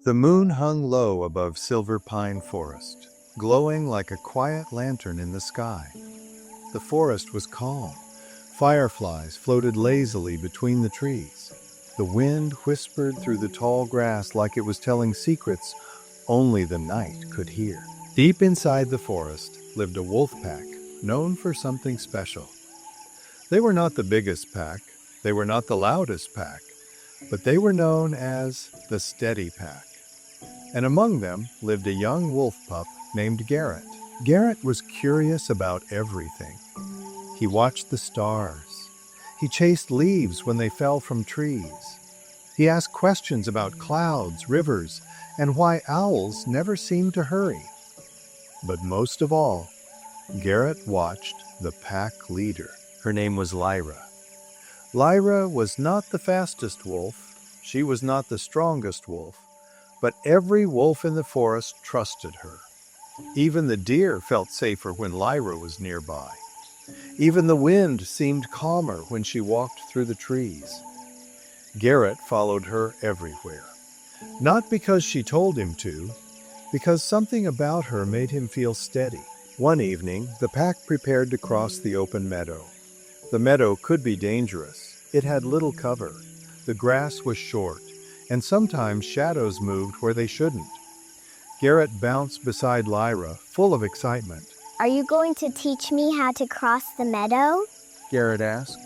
The moon hung low above Silver Pine Forest, glowing like a quiet lantern in the sky. The forest was calm. Fireflies floated lazily between the trees. The wind whispered through the tall grass like it was telling secrets only the night could hear. Deep inside the forest lived a wolf pack, known for something special. They were not the biggest pack, they were not the loudest pack, but they were known as the Steady Pack. And among them lived a young wolf pup named Garrett. Garrett was curious about everything. He watched the stars. He chased leaves when they fell from trees. He asked questions about clouds, rivers, and why owls never seemed to hurry. But most of all, Garrett watched the pack leader. Her name was Lyra. Lyra was not the fastest wolf. She was not the strongest wolf. But every wolf in the forest trusted her. Even the deer felt safer when Lyra was nearby. Even the wind seemed calmer when she walked through the trees. Garrett followed her everywhere. Not because she told him to, because something about her made him feel steady. One evening, the pack prepared to cross the open meadow. The meadow could be dangerous. It had little cover. The grass was short, and sometimes shadows moved where they shouldn't. Garrett bounced beside Lyra, full of excitement. Are you going to teach me how to cross the meadow? Garrett asked.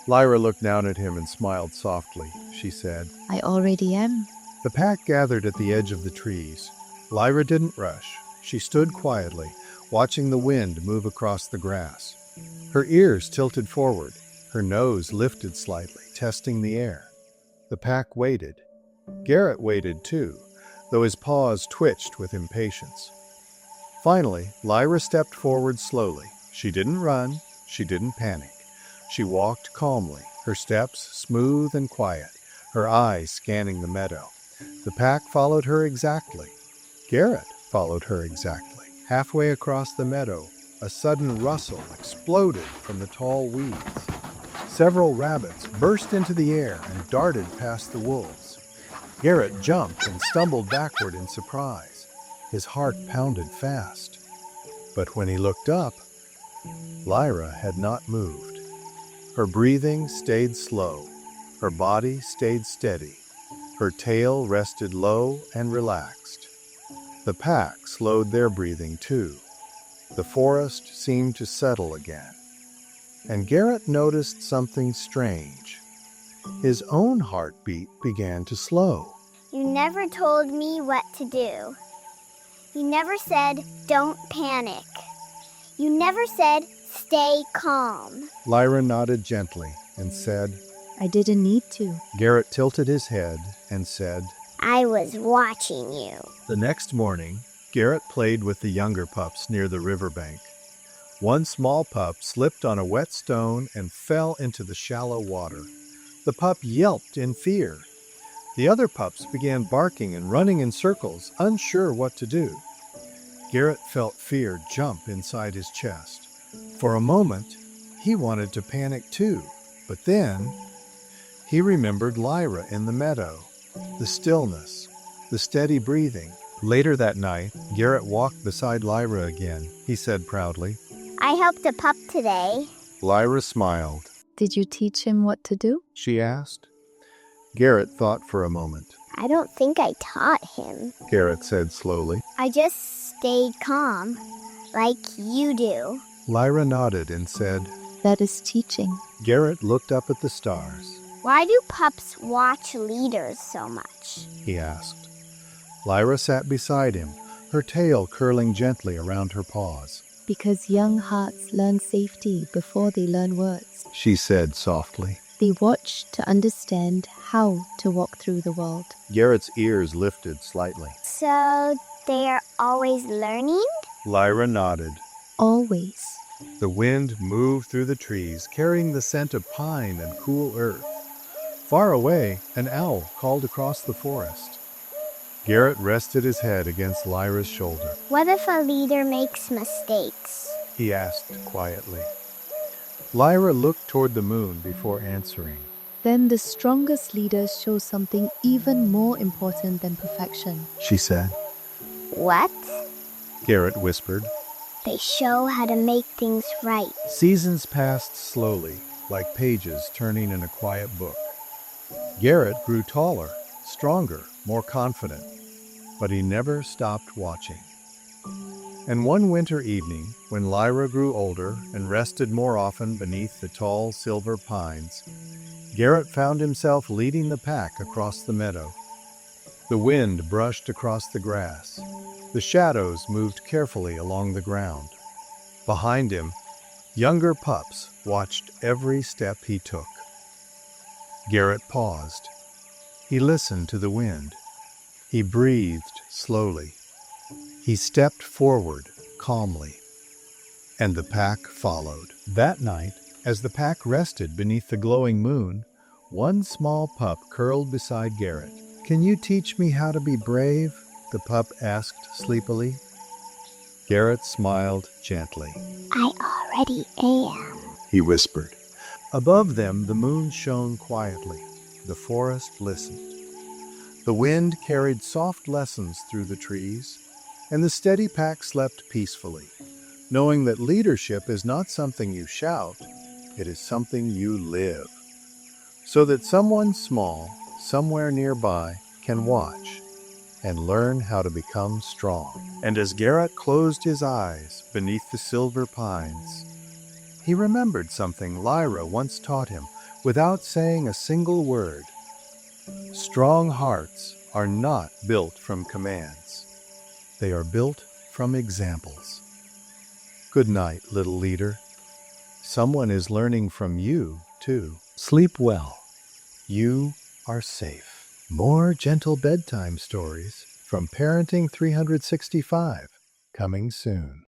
Lyra looked down at him and smiled softly. She said, I already am. The pack gathered at the edge of the trees. Lyra didn't rush. She stood quietly, watching the wind move across the grass. Her ears tilted forward, her nose lifted slightly, testing the air. The pack waited. Garrett waited too, though his paws twitched with impatience. Finally, Lyra stepped forward slowly. She didn't run, she didn't panic. She walked calmly, her steps smooth and quiet, her eyes scanning the meadow. The pack followed her exactly. Garrett followed her exactly. Halfway across the meadow, a sudden rustle exploded from the tall weeds. Several rabbits burst into the air and darted past the wolves. Garrett jumped and stumbled backward in surprise. His heart pounded fast. But when he looked up, Lyra had not moved. Her breathing stayed slow. Her body stayed steady. Her tail rested low and relaxed. The pack slowed their breathing too. The forest seemed to settle again. And Garrett noticed something strange. His own heartbeat began to slow. You never told me what to do. You never said, don't panic. You never said, stay calm. Lyra nodded gently and said, I didn't need to. Garrett tilted his head and said, I was watching you. The next morning, Garrett played with the younger pups near the riverbank. One small pup slipped on a wet stone and fell into the shallow water. The pup yelped in fear. The other pups began barking and running in circles, unsure what to do. Garrett felt fear jump inside his chest. For a moment, he wanted to panic too, but then he remembered Lyra in the meadow, the stillness, the steady breathing. Later that night, Garrett walked beside Lyra again. He said proudly, I helped a pup today. Lyra smiled. Did you teach him what to do? She asked. Garrett thought for a moment. I don't think I taught him. Garrett said slowly. I just stayed calm, like you do. Lyra nodded and said, That is teaching. Garrett looked up at the stars. Why do pups watch leaders so much? He asked. Lyra sat beside him, her tail curling gently around her paws. Because young hearts learn safety before they learn words. She said softly. They watch to understand how to walk through the world. Garrett's ears lifted slightly. So they're always learning? Lyra nodded. Always. The wind moved through the trees, carrying the scent of pine and cool earth. Far away, an owl called across the forest. Garrett rested his head against Lyra's shoulder. What if a leader makes mistakes? He asked quietly. Lyra looked toward the moon before answering. Then the strongest leaders show something even more important than perfection. she said. What? Garrett whispered. They show how to make things right. Seasons passed slowly, like pages turning in a quiet book. Garrett grew taller, stronger, more confident, but he never stopped watching. And one winter evening, when Lyra grew older and rested more often beneath the tall silver pines, Garrett found himself leading the pack across the meadow. The wind brushed across the grass. The shadows moved carefully along the ground. Behind him, younger pups watched every step he took. Garrett paused. He listened to the wind. He breathed slowly. He stepped forward calmly. And the pack followed. That night, as the pack rested beneath the glowing moon, one small pup curled beside Garrett. "Can you teach me how to be brave?" the pup asked sleepily. Garrett smiled gently. I already am, He whispered. Above them, the moon shone quietly. The forest listened. The wind carried soft lessons through the trees, and the steady pack slept peacefully, knowing that leadership is not something you shout, it is something you live. So that someone small, somewhere nearby, can watch and learn how to become strong. And as Garrett closed his eyes beneath the silver pines, he remembered something Lyra once taught him without saying a single word. Strong hearts are not built from commands. They are built from examples. Good night, little leader. Someone is learning from you, too. Sleep well. You are safe. More gentle bedtime stories from Parenting 365 coming soon.